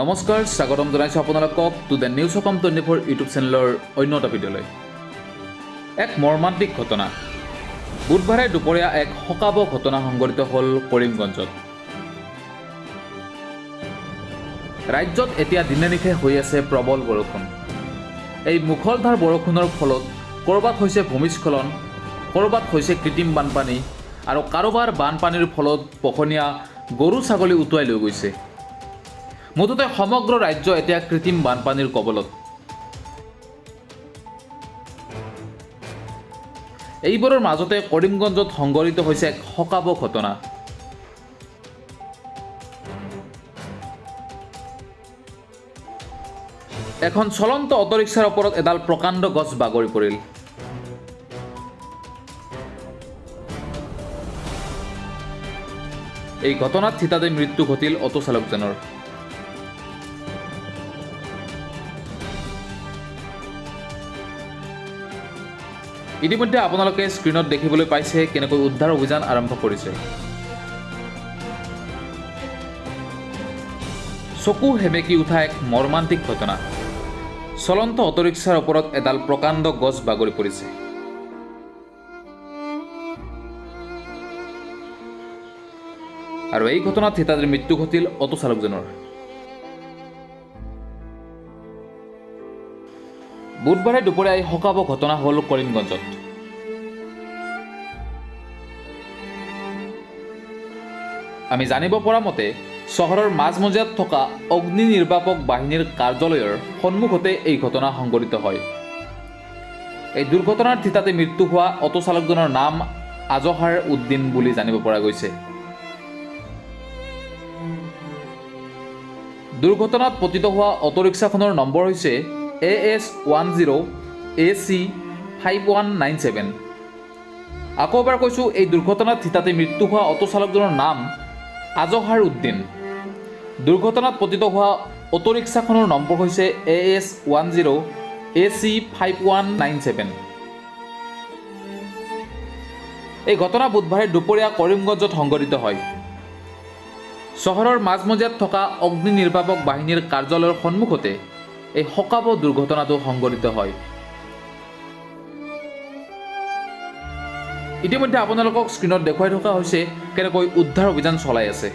নমস্কাৰ স্বাগতম জনাইছো আপোনালোকক টুডে নিউজ আকম 24 ইউটিউব চেনেলৰ অন্য এটা ভিডিঅ'লৈ। এক মৰ্মান্তিক ঘটনা। বুধবাৰে দুপৰীয়া এক শোকাবহ ঘটনা সংঘটিত হ'ল কৰিমগঞ্জত। ৰাজ্যত এতিয়া দিনে নিশে হৈ আছে প্ৰবল বৰষুণ। এই মুখলধাৰ বৰষুণৰ ফলত ক'ৰবাত হৈছে ভূমিস্খলন, ক'ৰবাত হৈছে কৃত্ৰিম বানপানী আৰু কাৰোবাৰ বানপানীৰ ফলত পোহনীয়া গৰু ছাগলী উটুৱাই লৈ গৈছে। মুঠতে সমগ্ৰ ৰাজ্য এতিয়া কৃত্ৰিম বানপানীৰ কবলত। এইবোৰৰ মাজতে কৰিমগঞ্জত সংঘটিত হৈছে এক শোকাবহ ঘটনা। এখন চলন্ত অটোৰিক্সাৰ ওপৰত এডাল প্ৰকাণ্ড গছ বাগৰি পৰিল। এই ঘটনাত থিতাতে মৃত্যু ঘটিল অটো চালকজনৰ। ইতিমধ্যে আপোনালোকে স্ক্ৰীনত দেখিবলৈ পাইছে কেনেকৈ উদ্ধাৰ অভিযান আৰম্ভ কৰিছে। চকু হেমেকি উঠা এক মৰ্মান্তিক ঘটনা। চলন্ত অটোৰিক্সাৰ ওপৰত এডাল প্ৰকাণ্ড গছ বাগৰি পৰিছে। আৰু এই ঘটনাত থিতাতে মৃত্যু ঘটিল অটো চালকজনৰ। বুধবাৰে দুপৰীয়া এই শোকাবহ ঘটনা হ'ল কৰিমগঞ্জত। আমি জানিব পৰা মতে চহৰৰ মাজমজিয়াত থকা অগ্নি নিৰ্বাপক বাহিনীৰ কাৰ্যালয়ৰ সন্মুখতে এই ঘটনা সংঘটিত হয়। এই দুৰ্ঘটনাৰ থিতাতে মৃত্যু হোৱা অটো চালকজনৰ নাম আজহাৰ উদ্দিন বুলি জানিব পৰা গৈছে। দুৰ্ঘটনাত পতিত হোৱা অটোৰিক্সাখনৰ নম্বৰ হৈছে AS10AC5197। আকৌ এবাৰ কৈছোঁ, এই দুৰ্ঘটনাত থিতাতে মৃত্যু হোৱা অটো চালকজনৰ নাম আজহাৰ উদ্দিন। দুৰ্ঘটনাত পতিত হোৱা অটোৰিক্সাখনৰ নম্বৰ হৈছে AS10AC5197। এই ঘটনা বুধবাৰে দুপৰীয়া কৰিমগঞ্জত সংঘটিত হয়। চহৰৰ মাজমজিয়াত থকা অগ্নি নিৰ্বাপক বাহিনীৰ কাৰ্যালয়ৰ সন্মুখতে এই শোকাবহ দুৰ্ঘটনাটো সংঘটিত হয়। ইতিমধ্যে আপোনালোকক স্ক্ৰীনত দেখুৱাই থকা হৈছে কেনেকৈ উদ্ধাৰ অভিযান চলাই আছে।